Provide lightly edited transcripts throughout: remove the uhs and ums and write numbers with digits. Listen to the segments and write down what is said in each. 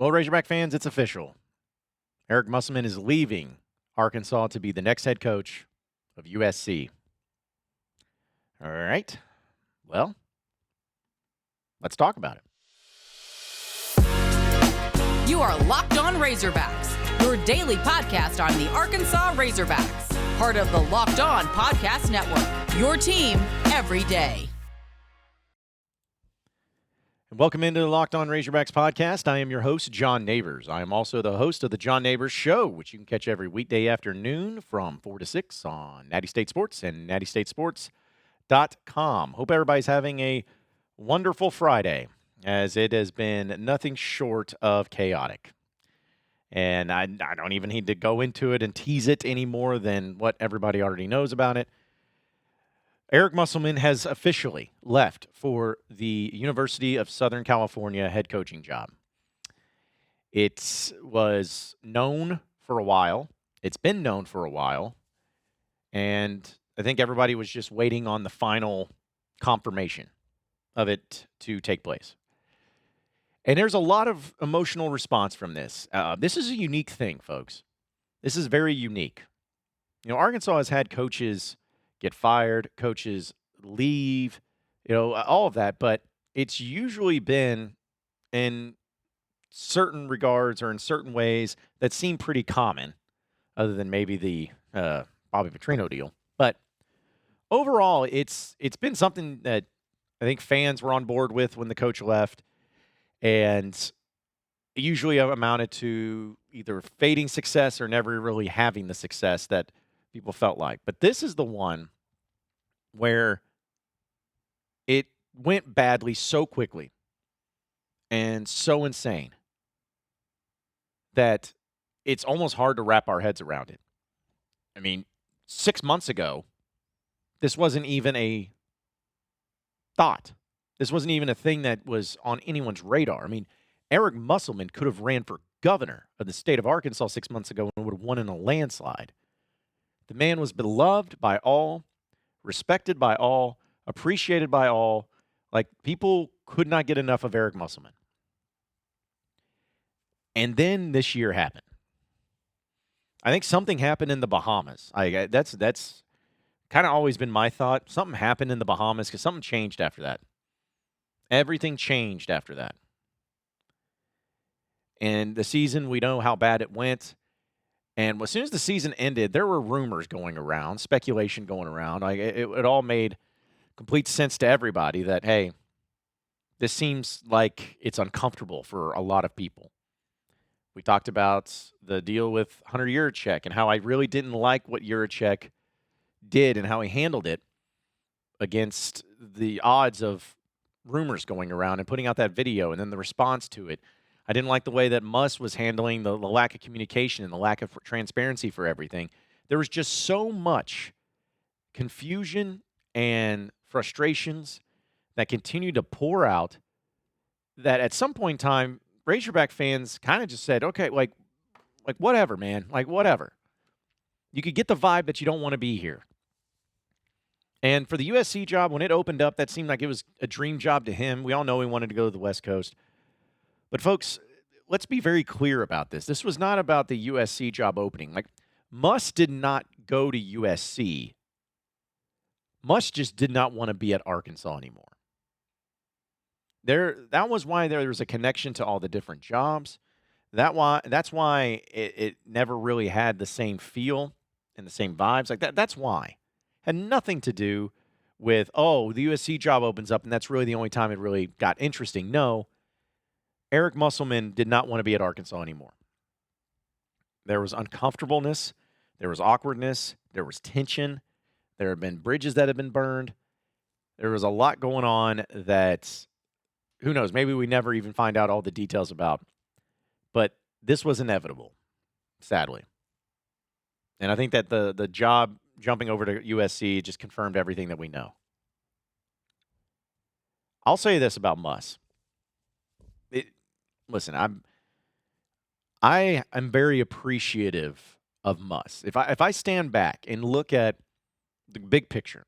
Well, Razorback fans, it's official. Eric Musselman is leaving Arkansas to be the next head coach of USC. All right. Well, let's talk about it. You are Locked On Razorbacks, your daily podcast on the Arkansas Razorbacks, part of the Locked On Podcast Network, your team every day. And welcome into the Locked On Razorbacks podcast. I am your host, John Nabors. I am also the host of the John Nabors Show, which you can catch every weekday afternoon from 4 to 6 on Natty State Sports and nattystatesports.com. Hope everybody's having a wonderful Friday, as it has been nothing short of chaotic. And I don't even need to go into it and tease it any more than what everybody already knows about it. Eric Musselman has officially left for the University of Southern California head coaching job. It was known for a while. It's been known for a while. And I think everybody was just waiting on the final confirmation of it to take place. And there's a lot of emotional response from this. This is a unique thing, folks. This is very unique. You know, Arkansas has had coaches get fired, coaches leave, all of that. But it's usually been in certain regards or in certain ways that seem pretty common, other than maybe the Bobby Petrino deal. But overall, it's been something that I think fans were on board with when the coach left, and it usually amounted to either fading success or never really having the success that people felt like. But this is the one where it went badly so quickly and so insane that it's almost hard to wrap our heads around it. I mean, 6 months ago, this wasn't even a thought. This wasn't even a thing that was on anyone's radar. I mean, Eric Musselman could have ran for governor of the state of Arkansas 6 months ago and would have won in a landslide. The man was beloved by all, respected by all, appreciated by all. Like, people could not get enough of Eric Musselman. And then this year happened. I think something happened in the Bahamas. That's kind of always been my thought. Something happened in the Bahamas because something changed after that. Everything changed after that. And the season, we know how bad it went. And as soon as the season ended, there were rumors going around, speculation going around. It all made complete sense to everybody that, hey, this seems like it's uncomfortable for a lot of people. We talked about the deal with Hunter Yurachek and how I really didn't like what Yurachek did and how he handled it against the odds of rumors going around and putting out that video and then the response to it. I didn't like the way that Muss was handling the lack of communication and the lack of transparency for everything. There was just so much confusion and frustrations that continued to pour out that at some point in time, Razorback fans kind of just said, okay, like whatever, man, like whatever. You could get the vibe that you don't want to be here. And for the USC job, when it opened up, that seemed like it was a dream job to him. We all know he wanted to go to the West Coast. But, folks, let's be very clear about this. This was not about the USC job opening. Like, Muss did not go to USC. Muss just did not want to be at Arkansas anymore. That was why there was a connection to all the different jobs. That's why it never really had the same feel and the same vibes. Like that's why. Had nothing to do with, the USC job opens up and that's really the only time it really got interesting. No. Eric Musselman did not want to be at Arkansas anymore. There was uncomfortableness. There was awkwardness. There was tension. There have been bridges that have been burned. There was a lot going on that, who knows, maybe we never even find out all the details about. But this was inevitable, sadly. And I think that the job jumping over to USC just confirmed everything that we know. I'll say this about Muss. Listen, I am very appreciative of Muss. If I stand back and look at the big picture,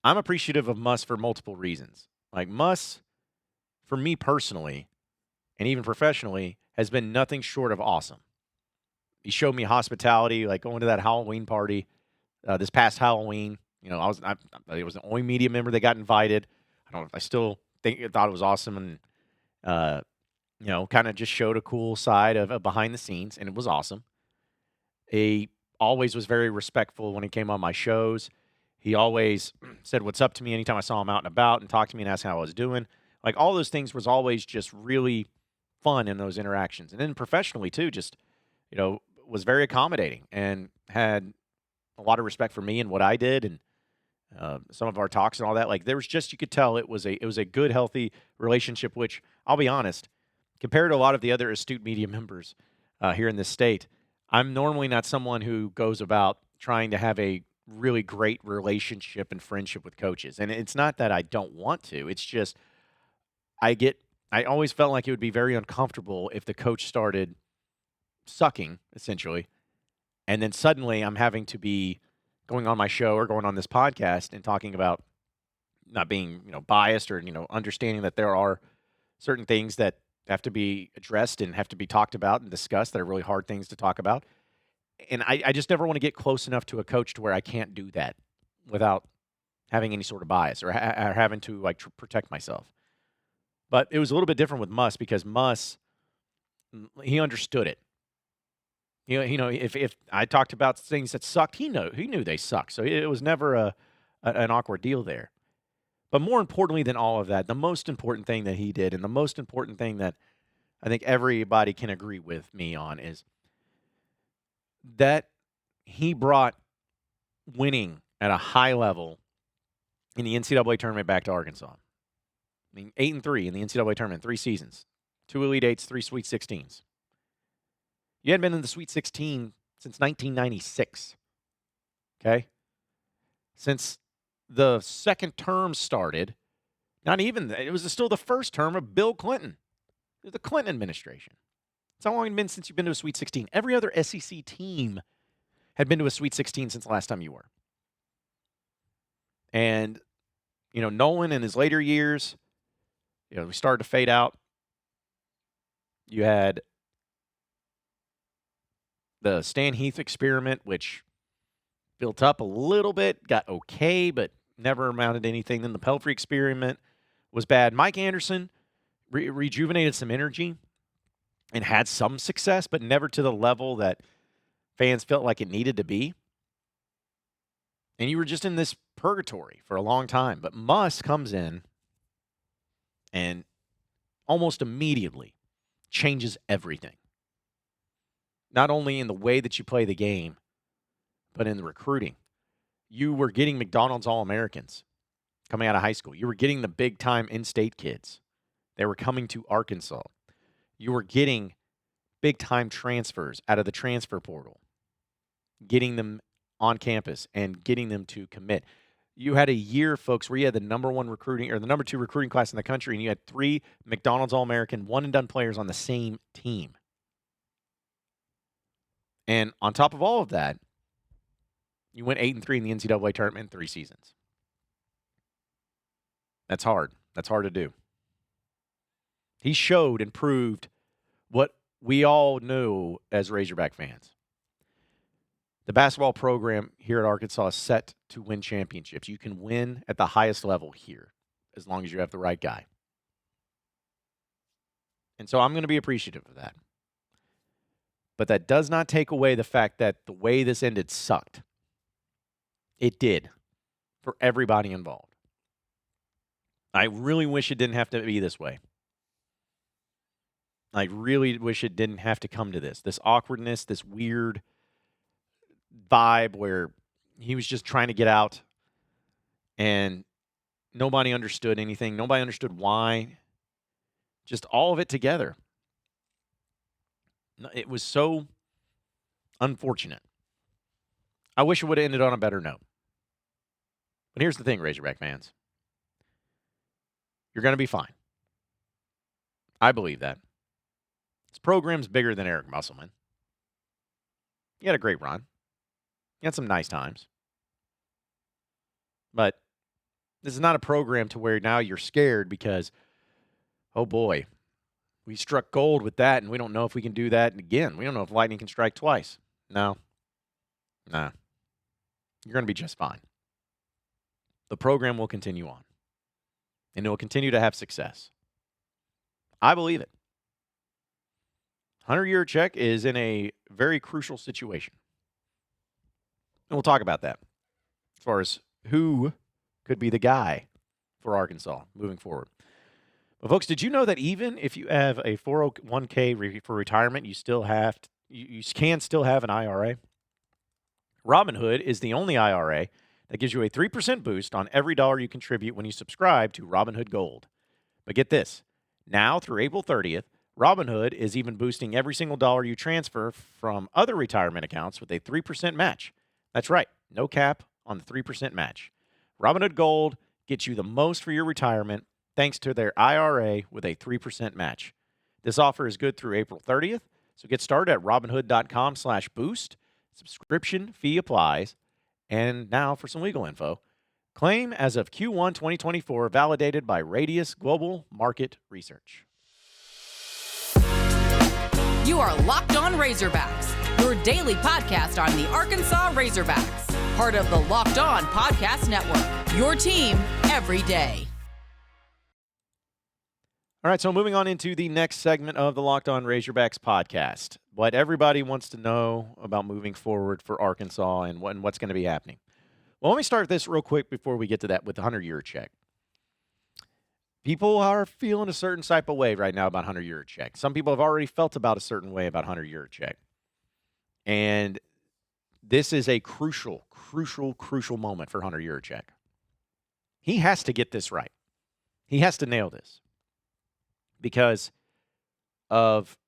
I'm appreciative of Muss for multiple reasons. Like Muss, for me personally, and even professionally, has been nothing short of awesome. He showed me hospitality, like going to that Halloween party this past Halloween. You know, I was the only media member that got invited. I still thought it was awesome, and you know, kind of just showed a cool side of behind the scenes, and it was awesome. He always was very respectful when he came on my shows. He always said what's up to me anytime I saw him out and about and talked to me and asked how I was doing. Like all those things was always just really fun in those interactions. And then professionally too, just, you know, was very accommodating and had a lot of respect for me and what I did and some of our talks and all that. Like there was just, you could tell it was a good, healthy relationship, which I'll be honest, compared to a lot of the other astute media members here in this state, I'm normally not someone who goes about trying to have a really great relationship and friendship with coaches. And it's not that I don't want to. It's just I always felt like it would be very uncomfortable if the coach started sucking, essentially, and then suddenly I'm having to be going on my show or going on this podcast and talking about not being, you know, biased or, you know, understanding that there are certain things that have to be addressed and have to be talked about and discussed that are really hard things to talk about. And I just never want to get close enough to a coach to where I can't do that without having any sort of bias or having to like protect myself. But it was a little bit different with Muss because Muss, he understood it. You know, if I talked about things that sucked, he knew they sucked. So it was never an awkward deal there. But more importantly than all of that, the most important thing that he did, and the most important thing that I think everybody can agree with me on, is that he brought winning at a high level in the NCAA tournament back to Arkansas. I mean, 8-3 in the NCAA tournament, 3 seasons, 2 Elite Eights, 3 Sweet 16s. You hadn't been in the Sweet 16 since 1996. Okay? Since the second term started, not even, it was still the first term of Bill Clinton. It was the Clinton administration. It's how long it's been since you've been to a Sweet 16. Every other SEC team had been to a Sweet 16 since the last time you were. And, you know, Nolan in his later years, you know, we started to fade out. You had the Stan Heath experiment, which built up a little bit, got okay, but never amounted to anything. Then the Pelfrey experiment was bad. Mike Anderson rejuvenated some energy and had some success, but never to the level that fans felt like it needed to be. And you were just in this purgatory for a long time. But Muss comes in and almost immediately changes everything. Not only in the way that you play the game, but in the recruiting. You were getting McDonald's All-Americans coming out of high school. You were getting the big-time in-state kids. They were coming to Arkansas. You were getting big-time transfers out of the transfer portal, getting them on campus and getting them to commit. You had a year, folks, where you had the number 1 recruiting or the number 2 recruiting class in the country, and you had 3 McDonald's All-American one-and-done players on the same team. And on top of all of that, you went 8-3 in the NCAA tournament in 3 seasons. That's hard. That's hard to do. He showed and proved what we all knew as Razorback fans. The basketball program here at Arkansas is set to win championships. You can win at the highest level here as long as you have the right guy. And so I'm going to be appreciative of that. But that does not take away the fact that the way this ended sucked. It did for everybody involved. I really wish it didn't have to be this way. I really wish it didn't have to come to this awkwardness, this weird vibe where he was just trying to get out and nobody understood anything. Nobody understood why. Just all of it together. It was so unfortunate. I wish it would have ended on a better note. But here's the thing, Razorback fans. You're going to be fine. I believe that. This program's bigger than Eric Musselman. You had a great run. You had some nice times. But this is not a program to where now you're scared because, oh boy, we struck gold with that, and we don't know if we can do that again. We don't know if lightning can strike twice. No. Nah. You're going to be just fine. The program will continue on, and it will continue to have success. I believe it. Hunter Yurachek is in a very crucial situation. And we'll talk about that as far as who could be the guy for Arkansas moving forward. But folks, did you know that even if you have a 401k for retirement, you still have you can still have an IRA? Robinhood is the only IRA that gives you a 3% boost on every dollar you contribute when you subscribe to Robinhood Gold. But get this, now through April 30th, Robinhood is even boosting every single dollar you transfer from other retirement accounts with a 3% match. That's right, no cap on the 3% match. Robinhood Gold gets you the most for your retirement thanks to their IRA with a 3% match. This offer is good through April 30th, so get started at robinhood.com/boost. Subscription fee applies. And now for some legal info. Claim as of Q1 2024, validated by Radius Global Market Research. You are Locked On Razorbacks, your daily podcast on the Arkansas Razorbacks, part of the Locked On Podcast Network, your team every day. All right, so moving on into the next segment of the Locked On Razorbacks podcast. What everybody wants to know about moving forward for Arkansas and what's going to be happening. Well, let me start this real quick before we get to that with Hunter Yurachek. People are feeling a certain type of way right now about Hunter Yurachek. Some people have already felt about a certain way about Hunter Yurachek. And this is a crucial moment for Hunter Yurachek. He has to get this right. He has to nail this. Because of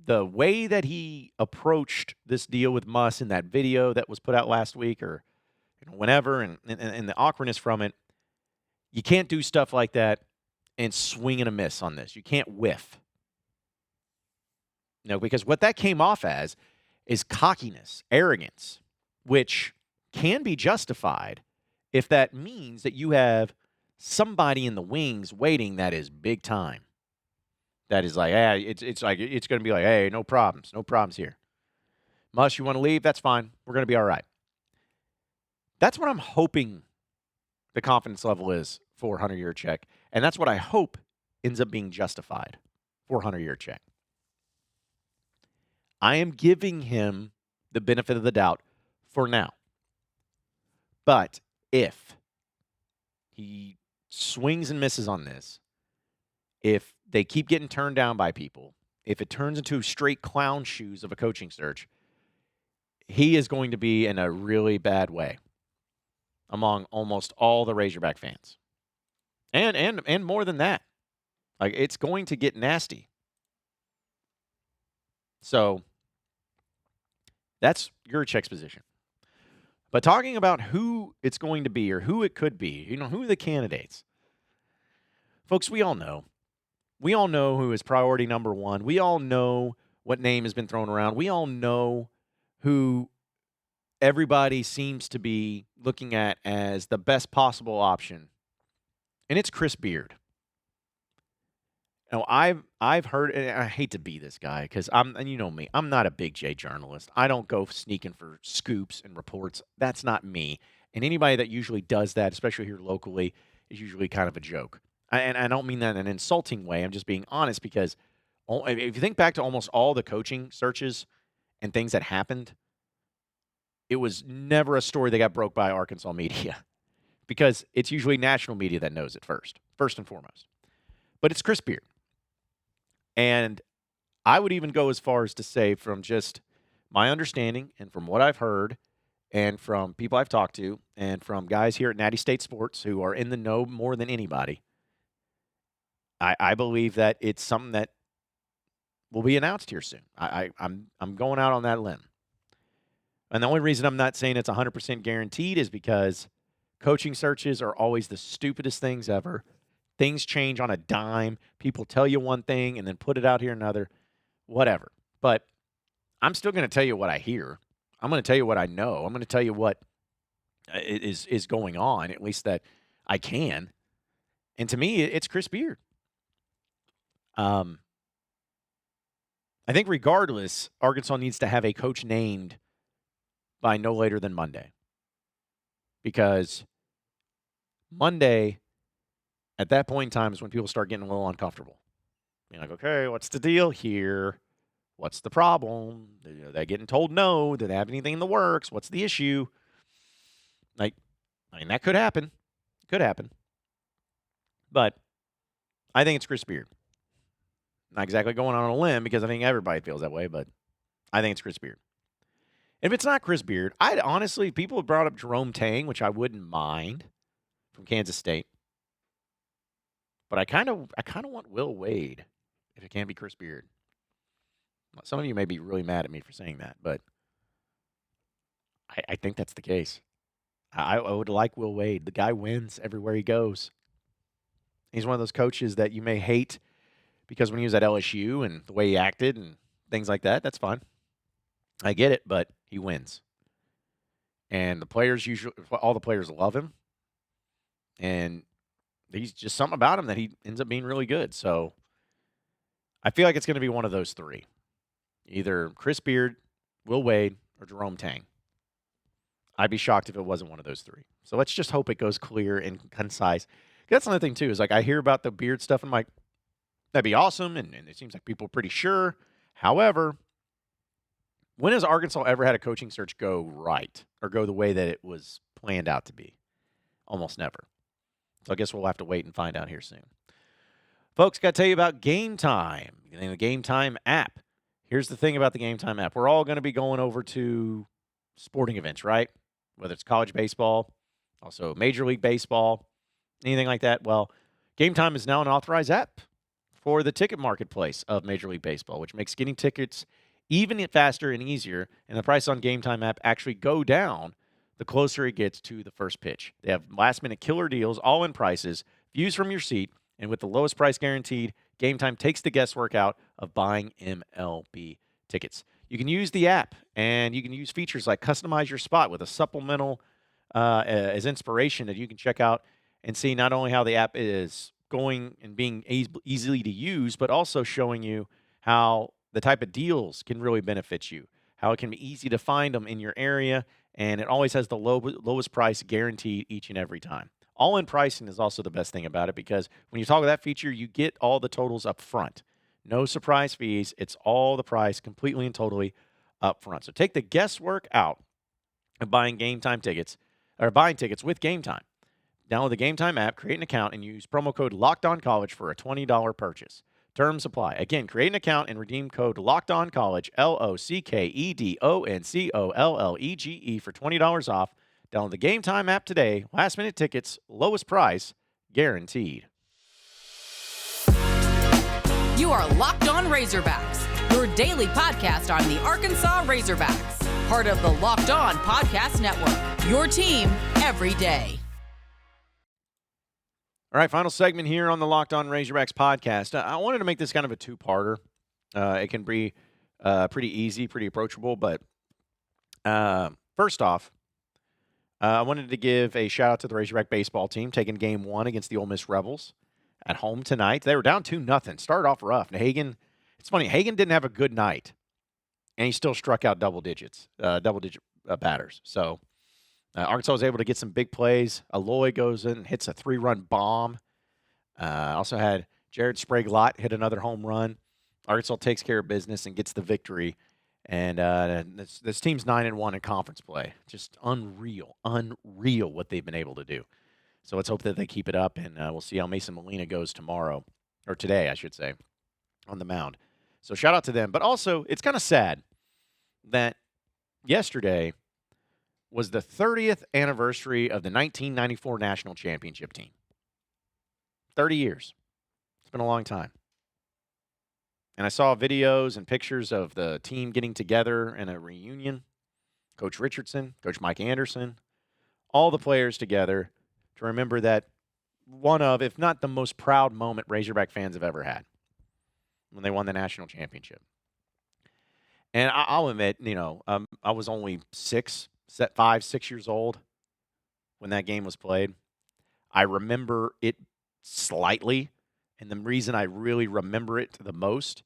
the way that he approached this deal with Muss in that video that was put out last week or whenever, and the awkwardness from it, you can't do stuff like that and swing and a miss on this. You can't whiff. Because what that came off as is cockiness, arrogance, which can be justified if that means that you have somebody in the wings waiting that is big time. That is like, hey, it's going to be like, hey, no problems here. Muss, you want to leave? That's fine. We're going to be all right. That's what I'm hoping the confidence level is for Hunter Yurachek, and that's what I hope ends up being justified for Hunter Yurachek. I am giving him the benefit of the doubt for now. But if he swings and misses on this, if they keep getting turned down by people, if it turns into straight clown shoes of a coaching search, he is going to be in a really bad way among almost all the Razorback fans. And more than that. Like, it's going to get nasty. So that's Yurachek's position. But talking about who it's going to be or who it could be, who are the candidates? Folks, we all know. We all know who is priority number one. We all know what name has been thrown around. We all know who everybody seems to be looking at as the best possible option. And it's Chris Beard. I've heard, and I hate to be this guy because and you know me, I'm not a big J journalist. I don't go sneaking for scoops and reports. That's not me. And anybody that usually does that, especially here locally, is usually kind of a joke. And I don't mean that in an insulting way. I'm just being honest because if you think back to almost all the coaching searches and things that happened, it was never a story that got broke by Arkansas media because it's usually national media that knows it first and foremost. But it's Chris Beard. And I would even go as far as to say, from just my understanding and from what I've heard and from people I've talked to and from guys here at Natty State Sports who are in the know more than anybody, I believe that it's something that will be announced here soon. I'm going out on that limb. And the only reason I'm not saying it's 100% guaranteed is because coaching searches are always the stupidest things ever. Things change on a dime. People tell you one thing and then put it out here another, whatever. But I'm still going to tell you what I hear. I'm going to tell you what I know. I'm going to tell you what is going on, at least that I can. And to me, it's Chris Beard. I think regardless, Arkansas needs to have a coach named by no later than Monday. Because Monday, at that point in time, is when people start getting a little uncomfortable. You're like, okay, what's the deal here? What's the problem? Are they getting told no? Do they have anything in the works? What's the issue? Like, I mean, that could happen. Could happen. But I think it's Chris Beard. Not exactly going on a limb because I think everybody feels that way, but I think it's Chris Beard. If it's not Chris Beard, I'd honestly, people have brought up Jerome Tang, which I wouldn't mind, from Kansas State. But I kind of want Will Wade if it can't be Chris Beard. Some of you may be really mad at me for saying that, but I think that's the case. I would like Will Wade. The guy wins everywhere he goes. He's one of those coaches that you may hate because when he was at LSU and the way he acted and things like that, that's fine. I get it, but he wins. And the players all the players love him. And he's just something about him that he ends up being really good. So I feel like it's going to be one of those three. Either Chris Beard, Will Wade, or Jerome Tang. I'd be shocked if it wasn't one of those three. So let's just hope it goes clear and concise. That's another thing, too, is like I hear about the Beard stuff and I'm like, that'd be awesome. And it seems like people are pretty sure. However, when has Arkansas ever had a coaching search go right or go the way that it was planned out to be? Almost never. So I guess we'll have to wait and find out here soon. Folks, got to tell you about Gametime, the Gametime app. Here's the thing about the Gametime app. We're all going to be going over to sporting events, right? Whether it's college baseball, also Major League Baseball, anything like that. Well, Gametime is now an authorized app for the ticket marketplace of Major League Baseball, which makes getting tickets even faster and easier, and the price on Gametime app actually go down the closer it gets to the first pitch. They have last-minute killer deals, all-in prices, views from your seat, and with the lowest price guaranteed, Gametime takes the guesswork out of buying MLB tickets. You can use the app, and you can use features like customize your spot with a supplemental as inspiration that you can check out and see not only how the app is going and being easily to use, but also showing you how the type of deals can really benefit you, how it can be easy to find them in your area, and it always has the lowest price guaranteed each and every time. All-in pricing is also the best thing about it because when you talk about that feature, you get all the totals up front. No surprise fees. It's all the price completely and totally up front. So take the guesswork out of buying Gametime tickets or buying tickets with Gametime. Download the Gametime app, create an account, and use promo code LOCKEDONCollege for a $20 purchase. Terms apply. Again, create an account and redeem code LOCKEDONCollege, LOCKEDONCOLLEGE for $20 off. Download the Gametime app today. Last-minute tickets, lowest price, guaranteed. You are Locked On Razorbacks, your daily podcast on the Arkansas Razorbacks, part of the Locked On Podcast Network, your team every day. All right, final segment here on the Locked On Razorbacks podcast. I wanted to make this kind of a two-parter. It can be pretty easy, pretty approachable, but first off, I wanted to give a shout-out to the Razorback baseball team taking Game 1 against the Ole Miss Rebels at home tonight. They were down 2-0. Started off rough. And Hagan, it's funny, Hagan didn't have a good night, and he still struck out double-digit batters. So Arkansas was able to get some big plays. Aloy goes in and hits a 3-run bomb. Also had Jared Sprague-Lott hit another home run. Arkansas takes care of business and gets the victory. And this team's 9-1 in conference play. Just unreal what they've been able to do. So let's hope that they keep it up, and we'll see how Mason Molina goes tomorrow, or today, I should say, on the mound. So shout out to them. But also, it's kind of sad that yesterday was the 30th anniversary of the 1994 National Championship team. 30 years. It's been a long time. And I saw videos and pictures of the team getting together in a reunion. Coach Richardson, Coach Mike Anderson, all the players together to remember that one of, if not the most proud moment Razorback fans have ever had when they won the national championship. And I'll admit, I was only 5, 6 years old when that game was played. I remember it slightly, and the reason I really remember it the most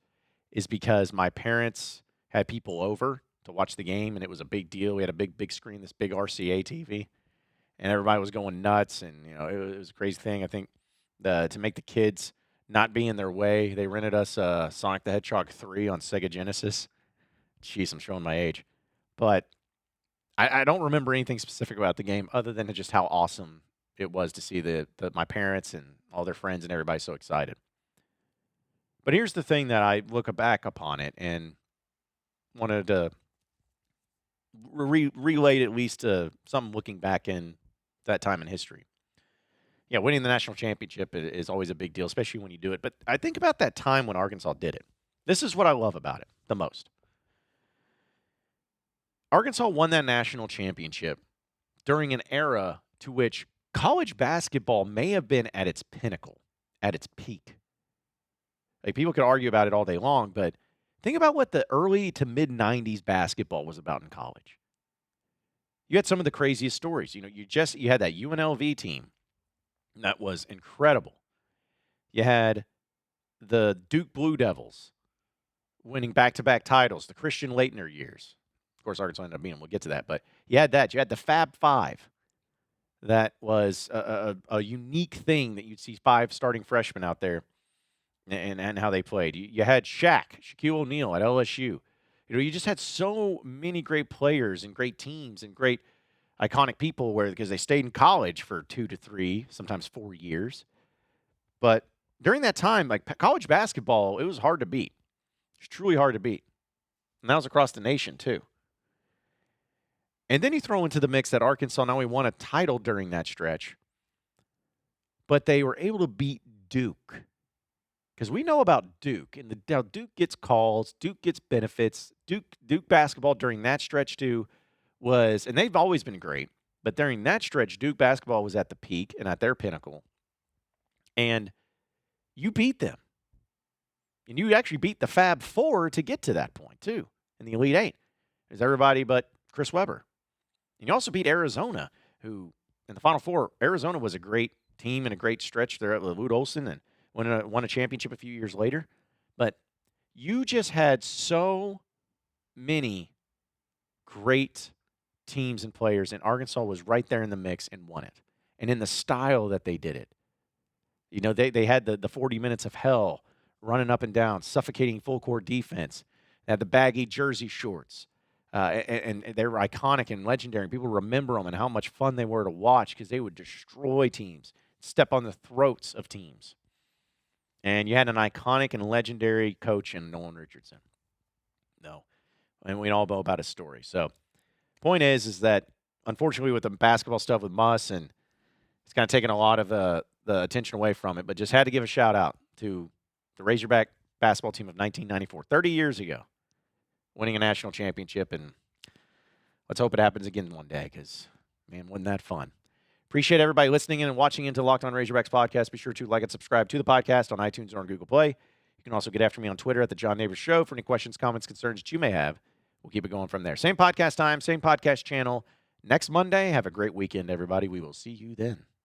is because my parents had people over to watch the game, and it was a big deal. We had a big screen, this big RCA TV, and everybody was going nuts, and it was a crazy thing. I think to make the kids not be in their way, they rented us Sonic the Hedgehog 3 on Sega Genesis. Jeez, I'm showing my age. But I don't remember anything specific about the game other than just how awesome it was to see my parents and all their friends and everybody so excited. But here's the thing that I look back upon it and wanted to relate at least to something looking back in that time in history. Yeah, winning the national championship is always a big deal, especially when you do it. But I think about that time when Arkansas did it. This is what I love about it the most. Arkansas won that national championship during an era to which college basketball may have been at its pinnacle, at its peak. Like, people could argue about it all day long, but think about what the early to mid-'90s basketball was about in college. You had some of the craziest stories. You had that UNLV team that was incredible. You had the Duke Blue Devils winning back-to-back titles, the Christian Laettner years. Of course, Arkansas ended up beating them. We'll get to that. But you had that. You had the Fab Five. That was a unique thing that you'd see 5 starting freshmen out there and how they played. You had Shaquille O'Neal at LSU. You just had so many great players and great teams and great iconic people because they stayed in college for 2 to 3, sometimes 4 years. But during that time, like college basketball, it was hard to beat. It was truly hard to beat. And that was across the nation, too. And then you throw into the mix that Arkansas not only won a title during that stretch, but they were able to beat Duke. Because we know about Duke, and Duke gets calls, Duke gets benefits. Duke basketball during that stretch, too, and they've always been great, but during that stretch, Duke basketball was at the peak and at their pinnacle. And you beat them. And you actually beat the Fab Four to get to that point, too, in the Elite Eight. There's everybody but Chris Webber. And you also beat Arizona, who, in the Final Four, Arizona was a great team and a great stretch there at Lute Olson and won a championship a few years later. But you just had so many great teams and players, and Arkansas was right there in the mix and won it. And in the style that they did it. They had the 40 minutes of hell, running up and down, suffocating full-court defense. They had the baggy jersey shorts. And they were iconic and legendary. People remember them and how much fun they were to watch because they would destroy teams, step on the throats of teams. And you had an iconic and legendary coach in Nolan Richardson. And we all know about his story. So, point is that unfortunately with the basketball stuff with Muss, and it's kind of taken a lot of the attention away from it, but just had to give a shout out to the Razorback basketball team of 1994, 30 years ago, winning a national championship, and let's hope it happens again one day because, man, wasn't that fun. Appreciate everybody listening in and watching into Locked On Razorbacks podcast. Be sure to like and subscribe to the podcast on iTunes or on Google Play. You can also get after me on Twitter at The John Nabors Show for any questions, comments, concerns that you may have. We'll keep it going from there. Same podcast time, same podcast channel. Next Monday, have a great weekend, everybody. We will see you then.